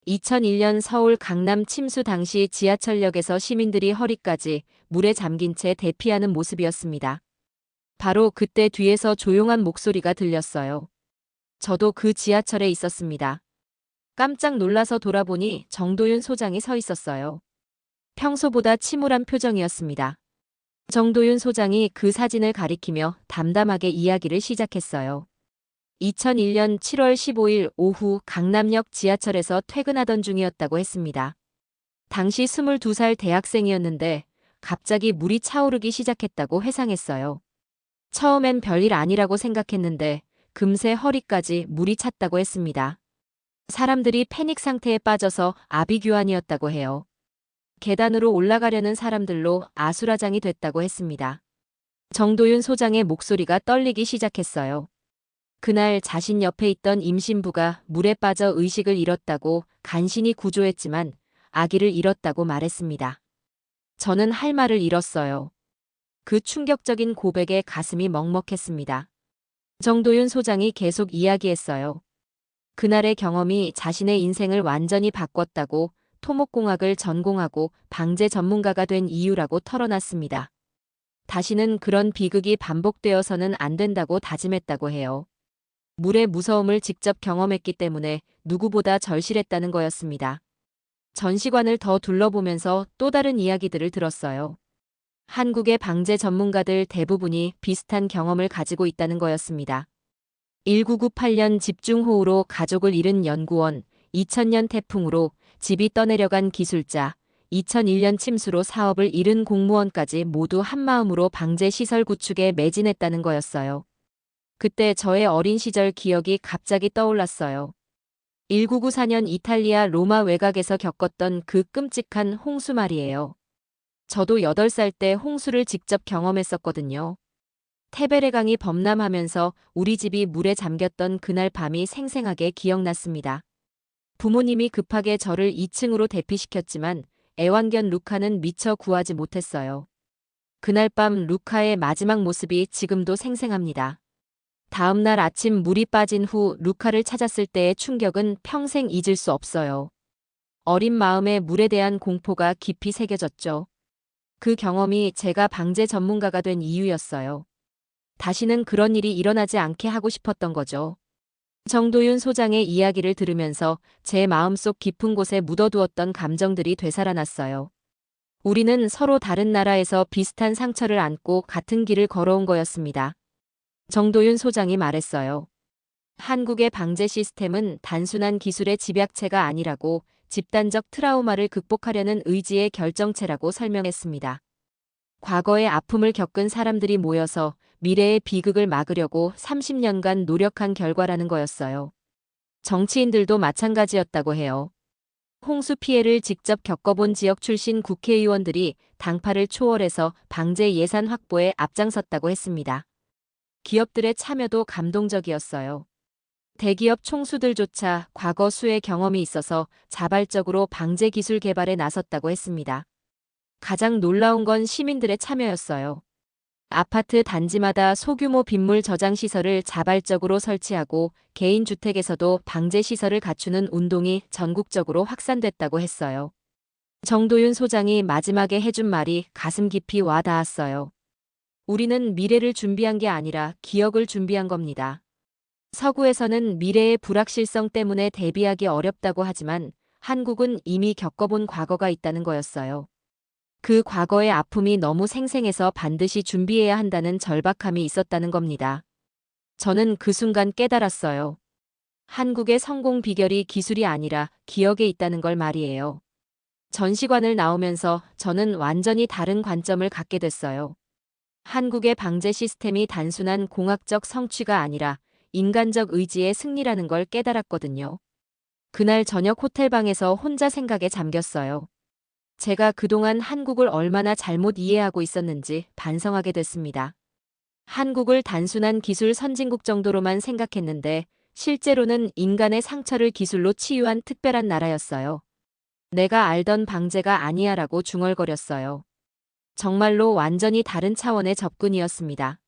2001년 서울 강남 침수 당시 지하철역에서 시민들이 허리까지 물에 잠긴 채 대피하는 모습이었습니다. 바로 그때 뒤에서 조용한 목소리가 들렸어요. 저도 그 지하철에 있었습니다. 깜짝 놀라서 돌아보니 정도윤 소장이 서 있었어요. 평소보다 침울한 표정이었습니다. 정도윤 소장이 그 사진을 가리키며 담담하게 이야기를 시작했어요. 2001년 7월 15일 오후 강남역 지하철에서 퇴근하던 중이었다고 했습니다. 당시 22살 대학생이었는데 갑자기 물이 차오르기 시작했다고 회상했어요. 처음엔 별일 아니라고 생각했는데 금세 허리까지 물이 찼다고 했습니다. 사람들이 패닉 상태에 빠져서 아비규환이었다고 해요. 계단으로 올라가려는 사람들로 아수라장이 됐다고 했습니다. 정도윤 소장의 목소리가 떨리기 시작했어요. 그날 자신 옆에 있던 임신부가 물에 빠져 의식을 잃었다고 간신히 구조했지만 아기를 잃었다고 말했습니다. 저는 할 말을 잃었어요. 그 충격적인 고백에 가슴이 먹먹했습니다. 정도윤 소장이 계속 이야기했어요. 그날의 경험이 자신의 인생을 완전히 바꿨다고 토목공학을 전공하고 방제 전문가가 된 이유라고 털어놨습니다. 다시는 그런 비극이 반복되어서는 안 된다고 다짐했다고 해요. 물의 무서움을 직접 경험했기 때문에 누구보다 절실했다는 거였습니다. 전시관을 더 둘러보면서 또 다른 이야기들을 들었어요. 한국의 방제 전문가들 대부분이 비슷한 경험을 가지고 있다는 거였습니다. 1998년 집중호우로 가족을 잃은 연구원, 2000년 태풍으로 집이 떠내려간 기술자, 2001년 침수로 사업을 잃은 공무원까지 모두 한마음으로 방제시설 구축에 매진했다는 거였어요. 그때 저의 어린 시절 기억이 갑자기 떠올랐어요. 1994년 이탈리아 로마 외곽에서 겪었던 그 끔찍한 홍수 말이에요. 저도 8살 때 홍수를 직접 경험했었거든요. 테베레강이 범람하면서 우리 집이 물에 잠겼던 그날 밤이 생생하게 기억났습니다. 부모님이 급하게 저를 2층으로 대피시켰지만 애완견 루카는 미처 구하지 못했어요. 그날 밤 루카의 마지막 모습이 지금도 생생합니다. 다음 날 아침 물이 빠진 후 루카를 찾았을 때의 충격은 평생 잊을 수 없어요. 어린 마음에 물에 대한 공포가 깊이 새겨졌죠. 그 경험이 제가 방제 전문가가 된 이유였어요. 다시는 그런 일이 일어나지 않게 하고 싶었던 거죠. 정도윤 소장의 이야기를 들으면서 제 마음속 깊은 곳에 묻어두었던 감정들이 되살아났어요. 우리는 서로 다른 나라에서 비슷한 상처를 안고 같은 길을 걸어온 거였습니다. 정도윤 소장이 말했어요. 한국의 방제 시스템은 단순한 기술의 집약체가 아니라고 집단적 트라우마를 극복하려는 의지의 결정체라고 설명했습니다. 과거의 아픔을 겪은 사람들이 모여서 미래의 비극을 막으려고 30년간 노력한 결과라는 거였어요. 정치인들도 마찬가지였다고 해요. 홍수 피해를 직접 겪어본 지역 출신 국회의원들이 당파를 초월해서 방제 예산 확보에 앞장섰다고 했습니다. 기업들의 참여도 감동적이었어요. 대기업 총수들조차 과거 수의 경험이 있어서 자발적으로 방제 기술 개발에 나섰다고 했습니다. 가장 놀라운 건 시민들의 참여였어요. 아파트 단지마다 소규모 빗물 저장 시설을 자발적으로 설치하고 개인 주택에서도 방제 시설을 갖추는 운동이 전국적으로 확산됐다고 했어요. 정도윤 소장이 마지막에 해준 말이 가슴 깊이 와 닿았어요. 우리는 미래를 준비한 게 아니라 기억을 준비한 겁니다. 서구에서는 미래의 불확실성 때문에 대비하기 어렵다고 하지만 한국은 이미 겪어본 과거가 있다는 거였어요. 그 과거의 아픔이 너무 생생해서 반드시 준비해야 한다는 절박함이 있었다는 겁니다. 저는 그 순간 깨달았어요. 한국의 성공 비결이 기술이 아니라 기억에 있다는 걸 말이에요. 전시관을 나오면서 저는 완전히 다른 관점을 갖게 됐어요. 한국의 방제 시스템이 단순한 공학적 성취가 아니라 인간적 의지의 승리라는 걸 깨달았거든요. 그날 저녁 호텔방에서 혼자 생각에 잠겼어요. 제가 그동안 한국을 얼마나 잘못 이해하고 있었는지 반성하게 됐습니다. 한국을 단순한 기술 선진국 정도로만 생각했는데 실제로는 인간의 상처를 기술로 치유한 특별한 나라였어요. 내가 알던 방제가 아니야라고 중얼거렸어요. 정말로 완전히 다른 차원의 접근이었습니다.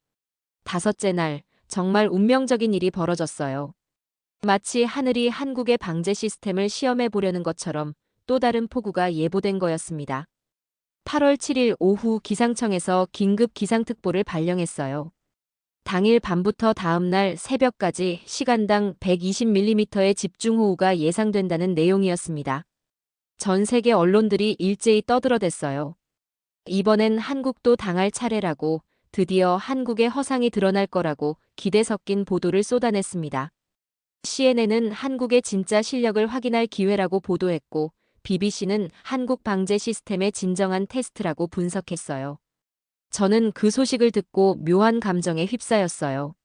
다섯째 날, 정말 운명적인 일이 벌어졌어요. 마치 하늘이 한국의 방제 시스템을 시험해 보려는 것처럼 또 다른 폭우가 예보된 거였습니다. 8월 7일 오후 기상청에서 긴급 기상특보를 발령했어요. 당일 밤부터 다음날 새벽까지 시간당 120mm의 집중호우가 예상된다는 내용이었습니다. 전 세계 언론들이 일제히 떠들어댔어요. 이번엔 한국도 당할 차례라고, 드디어 한국의 허상이 드러날 거라고 기대 섞인 보도를 쏟아냈습니다. CNN은 한국의 진짜 실력을 확인할 기회라고 보도했고, BBC는 한국 방제 시스템의 진정한 테스트라고 분석했어요. 저는 그 소식을 듣고 묘한 감정에 휩싸였어요.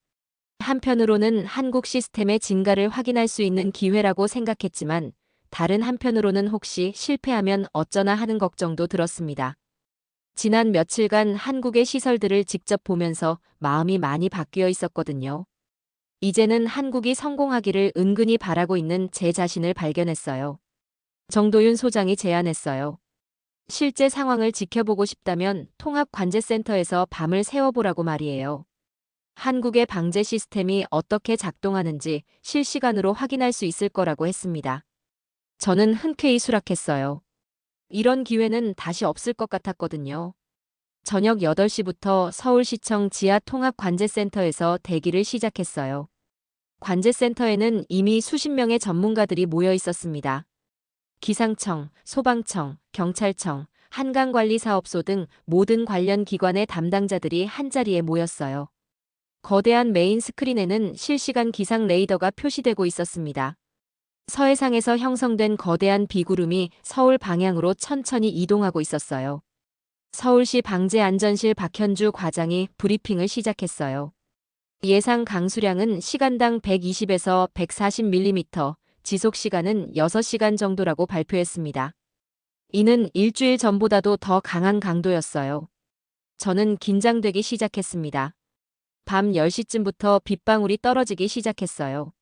한편으로는 한국 시스템의 진가를 확인할 수 있는 기회라고 생각했지만, 다른 한편으로는 혹시 실패하면 어쩌나 하는 걱정도 들었습니다. 지난 며칠간 한국의 시설들을 직접 보면서 마음이 많이 바뀌어 있었거든요. 이제는 한국이 성공하기를 은근히 바라고 있는 제 자신을 발견했어요. 정도윤 소장이 제안했어요. 실제 상황을 지켜보고 싶다면 통합관제센터에서 밤을 새워보라고 말이에요. 한국의 방제 시스템이 어떻게 작동하는지 실시간으로 확인할 수 있을 거라고 했습니다. 저는 흔쾌히 수락했어요. 이런 기회는 다시 없을 것 같았거든요. 저녁 8시부터 서울시청 지하 통합관제센터에서 대기를 시작했어요. 관제센터에는 이미 수십 명의 전문가들이 모여 있었습니다. 기상청, 소방청, 경찰청, 한강관리사업소 등 모든 관련 기관의 담당자들이 한자리에 모였어요. 거대한 메인 스크린에는 실시간 기상 레이더가 표시되고 있었습니다. 서해상에서 형성된 거대한 비구름이 서울 방향으로 천천히 이동하고 있었어요. 서울시 방재안전실 박현주 과장이 브리핑을 시작했어요. 예상 강수량은 시간당 120에서 140mm, 지속시간은 6시간 정도라고 발표했습니다. 이는 일주일 전보다도 더 강한 강도였어요. 저는 긴장되기 시작했습니다. 밤 10시쯤부터 빗방울이 떨어지기 시작했어요.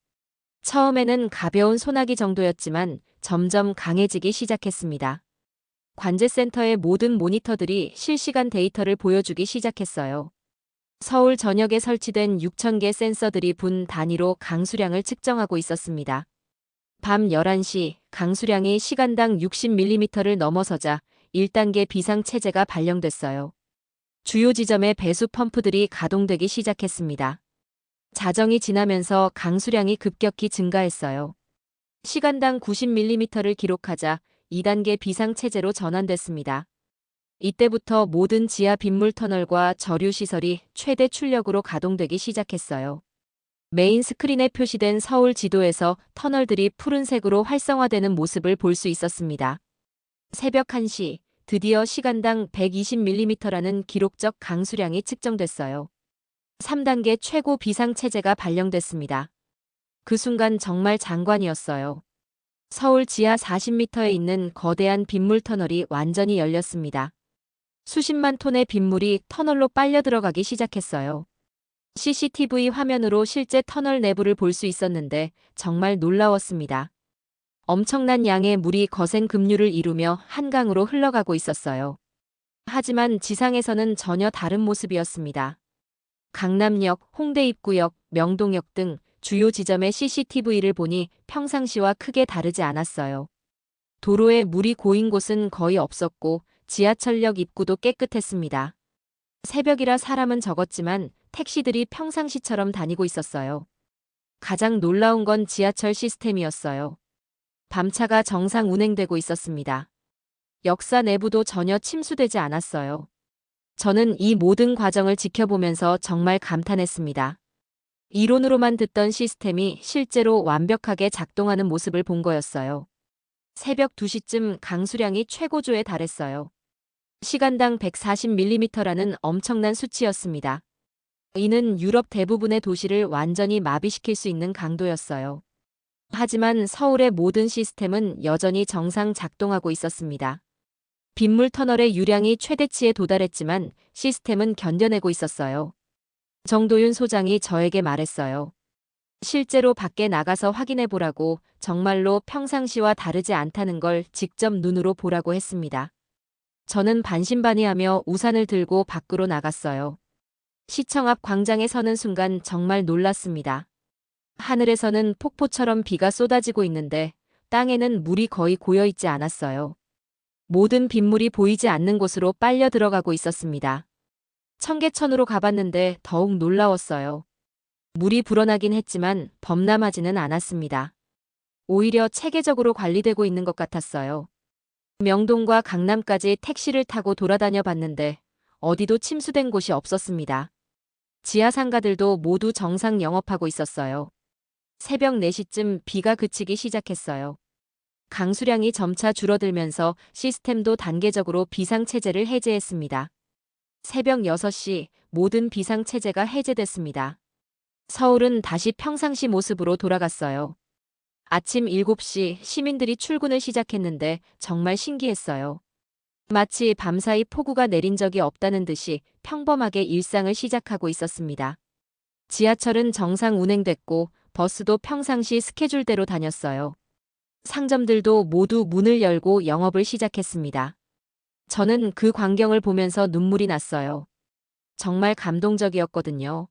처음에는 가벼운 소나기 정도였지만 점점 강해지기 시작했습니다. 관제센터의 모든 모니터들이 실시간 데이터를 보여주기 시작했어요. 서울 전역에 설치된 6,000개 센서들이 분 단위로 강수량을 측정하고 있었습니다. 밤 11시 강수량이 시간당 60mm를 넘어서자 1단계 비상체제가 발령됐어요. 주요 지점의 배수 펌프들이 가동되기 시작했습니다. 자정이 지나면서 강수량이 급격히 증가했어요. 시간당 90mm를 기록하자 2단계 비상체제로 전환됐습니다. 이때부터 모든 지하 빗물 터널과 저류 시설이 최대 출력으로 가동되기 시작했어요. 메인 스크린에 표시된 서울 지도에서 터널들이 푸른색으로 활성화되는 모습을 볼 수 있었습니다. 새벽 1시, 드디어 시간당 120mm라는 기록적 강수량이 측정됐어요. 3단계 최고 비상체제가 발령됐습니다. 그 순간 정말 장관이었어요. 서울 지하 40m에 있는 거대한 빗물 터널이 완전히 열렸습니다. 수십만 톤의 빗물이 터널로 빨려 들어가기 시작했어요. CCTV 화면으로 실제 터널 내부를 볼 수 있었는데 정말 놀라웠습니다. 엄청난 양의 물이 거센 급류를 이루며 한강으로 흘러가고 있었어요. 하지만 지상에서는 전혀 다른 모습이었습니다. 강남역, 홍대 입구역, 명동역 등 주요 지점의 CCTV를 보니 평상시와 크게 다르지 않았어요. 도로에 물이 고인 곳은 거의 없었고 지하철역 입구도 깨끗했습니다. 새벽이라 사람은 적었지만 택시들이 평상시처럼 다니고 있었어요. 가장 놀라운 건 지하철 시스템이었어요. 밤차가 정상 운행되고 있었습니다. 역사 내부도 전혀 침수되지 않았어요. 저는 이 모든 과정을 지켜보면서 정말 감탄했습니다. 이론으로만 듣던 시스템이 실제로 완벽하게 작동하는 모습을 본 거였어요. 새벽 2시쯤 강수량이 최고조에 달했어요. 시간당 140mm라는 엄청난 수치였습니다. 이는 유럽 대부분의 도시를 완전히 마비시킬 수 있는 강도였어요. 하지만 서울의 모든 시스템은 여전히 정상 작동하고 있었습니다. 빗물 터널의 유량이 최대치에 도달했지만 시스템은 견뎌내고 있었어요. 정도윤 소장이 저에게 말했어요. 실제로 밖에 나가서 확인해 보라고, 정말로 평상시와 다르지 않다는 걸 직접 눈으로 보라고 했습니다. 저는 반신반의하며 우산을 들고 밖으로 나갔어요. 시청 앞 광장에 서는 순간 정말 놀랐습니다. 하늘에서는 폭포처럼 비가 쏟아지고 있는데 땅에는 물이 거의 고여 있지 않았어요. 모든 빗물이 보이지 않는 곳으로 빨려 들어가고 있었습니다. 청계천으로 가봤는데 더욱 놀라웠어요. 물이 불어나긴 했지만 범람하지는 않았습니다. 오히려 체계적으로 관리되고 있는 것 같았어요. 명동과 강남까지 택시를 타고 돌아다녀 봤는데 어디도 침수된 곳이 없었습니다. 지하 상가들도 모두 정상 영업하고 있었어요. 새벽 4시쯤 비가 그치기 시작했어요. 강수량이 점차 줄어들면서 시스템도 단계적으로 비상체제를 해제했습니다. 새벽 6시 모든 비상체제가 해제됐습니다. 서울은 다시 평상시 모습으로 돌아갔어요. 아침 7시 시민들이 출근을 시작했는데 정말 신기했어요. 마치 밤사이 폭우가 내린 적이 없다는 듯이 평범하게 일상을 시작하고 있었습니다. 지하철은 정상 운행됐고 버스도 평상시 스케줄대로 다녔어요. 상점들도 모두 문을 열고 영업을 시작했습니다. 저는 그 광경을 보면서 눈물이 났어요. 정말 감동적이었거든요.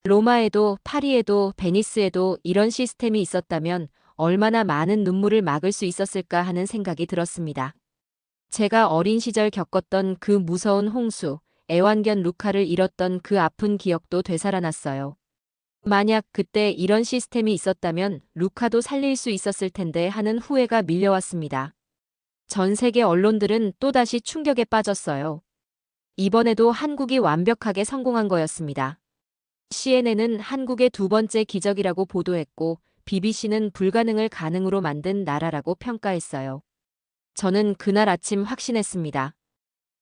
로마에도 파리에도 베니스에도 이런 시스템이 있었다면 얼마나 많은 눈물을 막을 수 있었을까 하는 생각이 들었습니다. 제가 어린 시절 겪었던 그 무서운 홍수, 애완견 루카를 잃었던 그 아픈 기억도 되살아났어요. 만약 그때 이런 시스템이 있었다면 루카도 살릴 수 있었을 텐데 하는 후회가 밀려왔습니다. 전 세계 언론들은 또다시 충격에 빠졌어요. 이번에도 한국이 완벽하게 성공한 거였습니다. CNN은 한국의 두 번째 기적이라고 보도했고 BBC는 불가능을 가능으로 만든 나라라고 평가했어요. 저는 그날 아침 확신했습니다.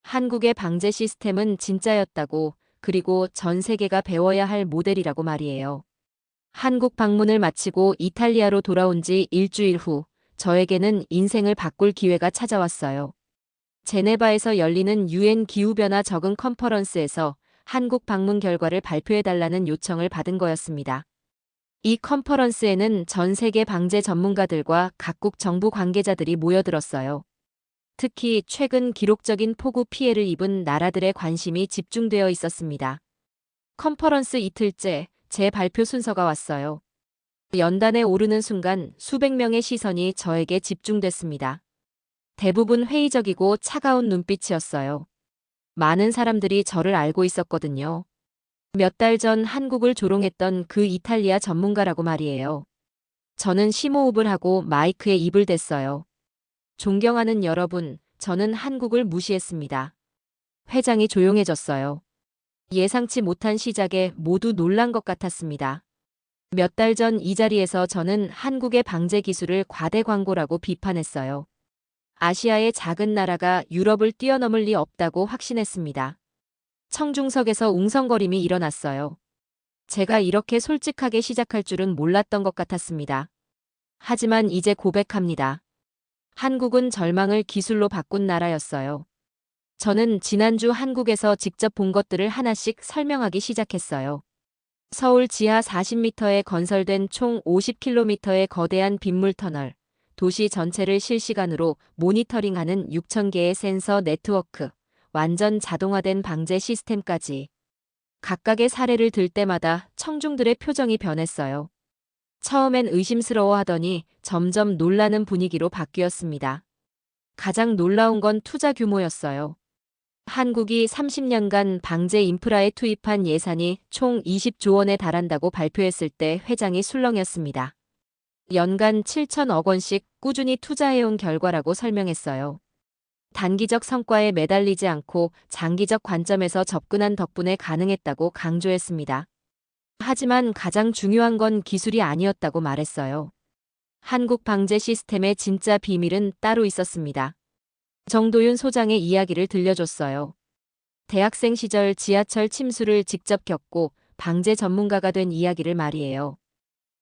한국의 방제 시스템은 진짜였다고, 그리고 전 세계가 배워야 할 모델이라고 말이에요. 한국 방문을 마치고 이탈리아로 돌아온 지 일주일 후 저에게는 인생을 바꿀 기회가 찾아왔어요. 제네바에서 열리는 UN 기후변화 적응 컨퍼런스에서 한국 방문 결과를 발표해달라는 요청을 받은 거였습니다. 이 컨퍼런스에는 전 세계 방제 전문가들과 각국 정부 관계자들이 모여들었어요. 특히 최근 기록적인 폭우 피해를 입은 나라들의 관심이 집중되어 있었습니다. 컨퍼런스 이틀째 제 발표 순서가 왔어요. 연단에 오르는 순간 수백 명의 시선이 저에게 집중됐습니다. 대부분 회의적이고 차가운 눈빛이었어요. 많은 사람들이 저를 알고 있었거든요. 몇 달 전 한국을 조롱했던 그 이탈리아 전문가라고 말이에요. 저는 심호흡을 하고 마이크에 입을 댔어요. 존경하는 여러분, 저는 한국을 무시했습니다. 회장이 조용해졌어요. 예상치 못한 시작에 모두 놀란 것 같았습니다. 몇 달 전 이 자리에서 저는 한국의 방제 기술을 과대 광고라고 비판했어요. 아시아의 작은 나라가 유럽을 뛰어넘을 리 없다고 확신했습니다. 청중석에서 웅성거림이 일어났어요. 제가 이렇게 솔직하게 시작할 줄은 몰랐던 것 같았습니다. 하지만 이제 고백합니다. 한국은 절망을 기술로 바꾼 나라였어요. 저는 지난주 한국에서 직접 본 것들을 하나씩 설명하기 시작했어요. 서울 지하 40m에 건설된 총 50km의 거대한 빗물 터널, 도시 전체를 실시간으로 모니터링하는 6,000개의 센서 네트워크, 완전 자동화된 방제 시스템까지. 각각의 사례를 들 때마다 청중들의 표정이 변했어요. 처음엔 의심스러워하더니 점점 놀라는 분위기로 바뀌었습니다. 가장 놀라운 건 투자 규모였어요. 한국이 30년간 방제 인프라에 투입한 예산이 총 20조 원에 달한다고 발표했을 때 회장이 술렁였습니다. 연간 7천억 원씩 꾸준히 투자해온 결과라고 설명했어요. 단기적 성과에 매달리지 않고 장기적 관점에서 접근한 덕분에 가능했다고 강조했습니다. 하지만 가장 중요한 건 기술이 아니었다고 말했어요. 한국 방제 시스템의 진짜 비밀은 따로 있었습니다. 정도윤 소장의 이야기를 들려줬어요. 대학생 시절 지하철 침수를 직접 겪고 방제 전문가가 된 이야기를 말이에요.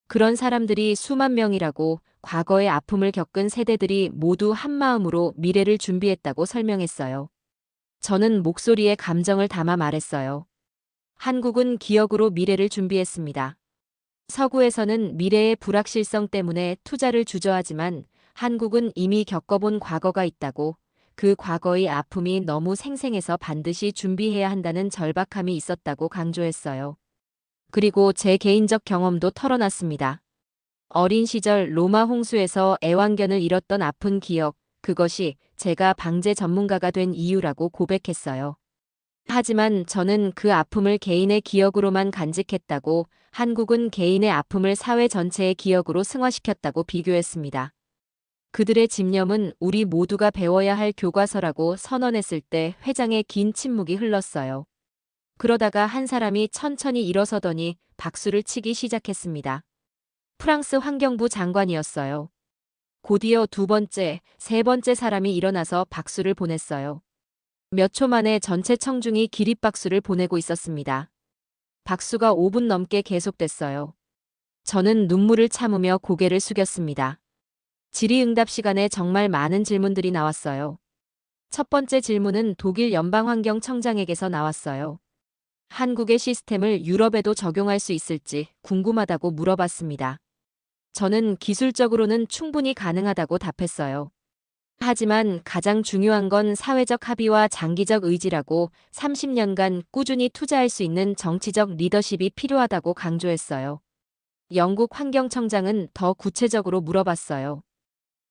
그런 사람들이 수만 명이라고, 과거의 아픔을 겪은 세대들이 모두 한마음으로 미래를 준비했다고 설명했어요. 저는 목소리에 감정을 담아 말했어요. 한국은 기억으로 미래를 준비했습니다. 서구에서는 미래의 불확실성 때문에 투자를 주저하지만 한국은 이미 겪어본 과거가 있다고, 그 과거의 아픔이 너무 생생해서 반드시 준비해야 한다는 절박함이 있었다고 강조했어요. 그리고 제 개인적 경험도 털어놨습니다. 어린 시절 로마 홍수에서 애완견을 잃었던 아픈 기억, 그것이 제가 방제 전문가가 된 이유라고 고백했어요. 하지만 저는 그 아픔을 개인의 기억으로만 간직했다고, 한국은 개인의 아픔을 사회 전체의 기억으로 승화시켰다고 비교했습니다. 그들의 집념은 우리 모두가 배워야 할 교과서라고 선언했을 때 회장의 긴 침묵이 흘렀어요. 그러다가 한 사람이 천천히 일어서더니 박수를 치기 시작했습니다. 프랑스 환경부 장관이었어요. 곧이어 두 번째, 세 번째 사람이 일어나서 박수를 보냈어요. 몇 초 만에 전체 청중이 기립박수를 보내고 있었습니다. 박수가 5분 넘게 계속됐어요. 저는 눈물을 참으며 고개를 숙였습니다. 질의응답 시간에 정말 많은 질문들이 나왔어요. 첫 번째 질문은 독일 연방환경청장에게서 나왔어요. 한국의 시스템을 유럽에도 적용할 수 있을지 궁금하다고 물어봤습니다. 저는 기술적으로는 충분히 가능하다고 답했어요. 하지만 가장 중요한 건 사회적 합의와 장기적 의지라고, 30년간 꾸준히 투자할 수 있는 정치적 리더십이 필요하다고 강조했어요. 영국 환경청장은 더 구체적으로 물어봤어요.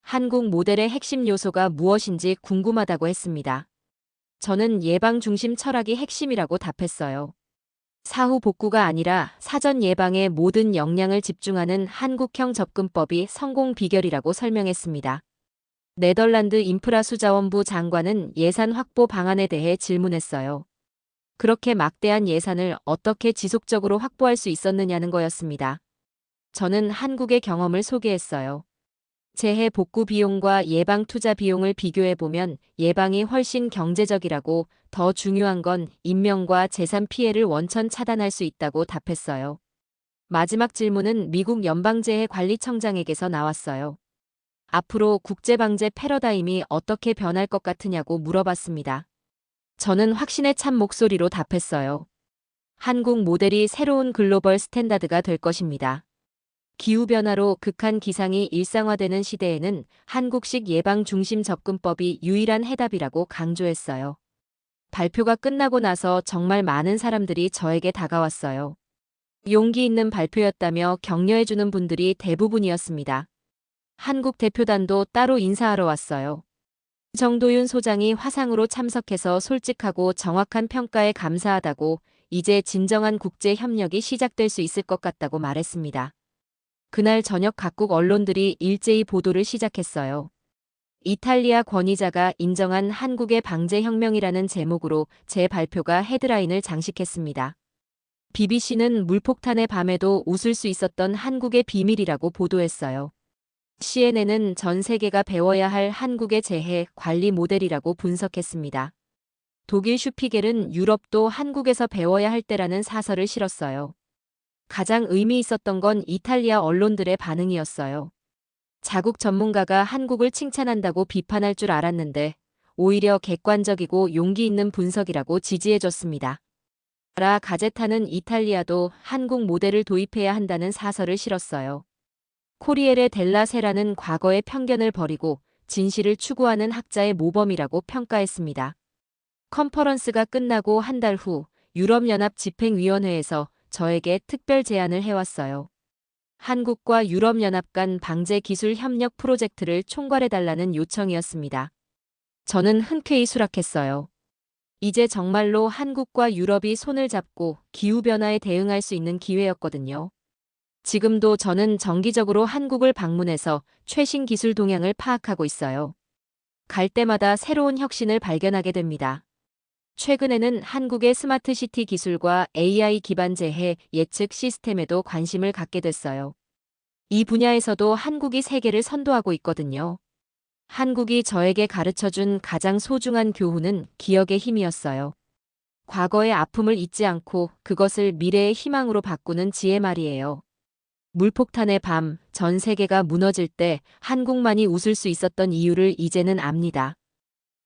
한국 모델의 핵심 요소가 무엇인지 궁금하다고 했습니다. 저는 예방 중심 철학이 핵심이라고 답했어요. 사후 복구가 아니라 사전 예방에 모든 역량을 집중하는 한국형 접근법이 성공 비결이라고 설명했습니다. 네덜란드 인프라수자원부 장관은 예산 확보 방안에 대해 질문했어요. 그렇게 막대한 예산을 어떻게 지속적으로 확보할 수 있었느냐는 거였습니다. 저는 한국의 경험을 소개했어요. 재해 복구 비용과 예방 투자 비용을 비교해보면 예방이 훨씬 경제적이라고, 더 중요한 건 인명과 재산 피해를 원천 차단할 수 있다고 답했어요. 마지막 질문은 미국 연방재해관리청장에게서 나왔어요. 앞으로 국제방제 패러다임이 어떻게 변할 것 같으냐고 물어봤습니다. 저는 확신에 찬 목소리로 답했어요. 한국 모델이 새로운 글로벌 스탠다드가 될 것입니다. 기후변화로 극한 기상이 일상화되는 시대에는 한국식 예방 중심 접근법이 유일한 해답이라고 강조했어요. 발표가 끝나고 나서 정말 많은 사람들이 저에게 다가왔어요. 용기 있는 발표였다며 격려해주는 분들이 대부분이었습니다. 한국 대표단도 따로 인사하러 왔어요. 정도윤 소장이 화상으로 참석해서 솔직하고 정확한 평가에 감사하다고, 이제 진정한 국제 협력이 시작될 수 있을 것 같다고 말했습니다. 그날 저녁 각국 언론들이 일제히 보도를 시작했어요. 이탈리아 권위자가 인정한 한국의 방제혁명이라는 제목으로 제 발표가 헤드라인을 장식했습니다. BBC는 물폭탄의 밤에도 웃을 수 있었던 한국의 비밀이라고 보도했어요. CNN은 전 세계가 배워야 할 한국의 재해 관리 모델이라고 분석했습니다. 독일 슈피겔은 유럽도 한국에서 배워야 할 때라는 사설을 실었어요. 가장 의미 있었던 건 이탈리아 언론들의 반응이었어요. 자국 전문가가 한국을 칭찬한다고 비판할 줄 알았는데 오히려 객관적이고 용기 있는 분석이라고 지지해줬습니다. 라 가제타는 이탈리아도 한국 모델을 도입해야 한다는 사설을 실었어요. 코리에레 델라 세라는 과거의 편견을 버리고 진실을 추구하는 학자의 모범이라고 평가했습니다. 컨퍼런스가 끝나고 한 달 후 유럽연합 집행위원회에서 저에게 특별 제안을 해왔어요. 한국과 유럽연합 간 방제 기술 협력 프로젝트를 총괄해달라는 요청이었습니다. 저는 흔쾌히 수락했어요. 이제 정말로 한국과 유럽이 손을 잡고 기후변화에 대응할 수 있는 기회였거든요. 지금도 저는 정기적으로 한국을 방문해서 최신 기술 동향을 파악하고 있어요. 갈 때마다 새로운 혁신을 발견하게 됩니다. 최근에는 한국의 스마트시티 기술과 AI 기반 재해 예측 시스템에도 관심을 갖게 됐어요. 이 분야에서도 한국이 세계를 선도하고 있거든요. 한국이 저에게 가르쳐준 가장 소중한 교훈은 기억의 힘이었어요. 과거의 아픔을 잊지 않고 그것을 미래의 희망으로 바꾸는 지혜 말이에요. 물폭탄의 밤, 전 세계가 무너질 때 한국만이 웃을 수 있었던 이유를 이제는 압니다.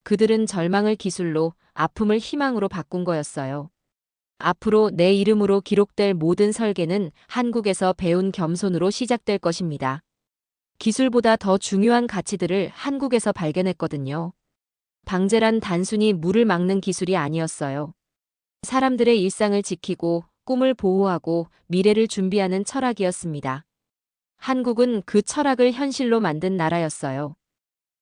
그들은 절망을 기술로, 아픔을 희망으로 바꾼 거였어요. 앞으로 내 이름으로 기록될 모든 설계는 한국에서 배운 겸손으로 시작될 것입니다. 기술보다 더 중요한 가치들을 한국에서 발견했거든요. 방제란 단순히 물을 막는 기술이 아니었어요. 사람들의 일상을 지키고 꿈을 보호하고 미래를 준비하는 철학이었습니다. 한국은 그 철학을 현실로 만든 나라였어요.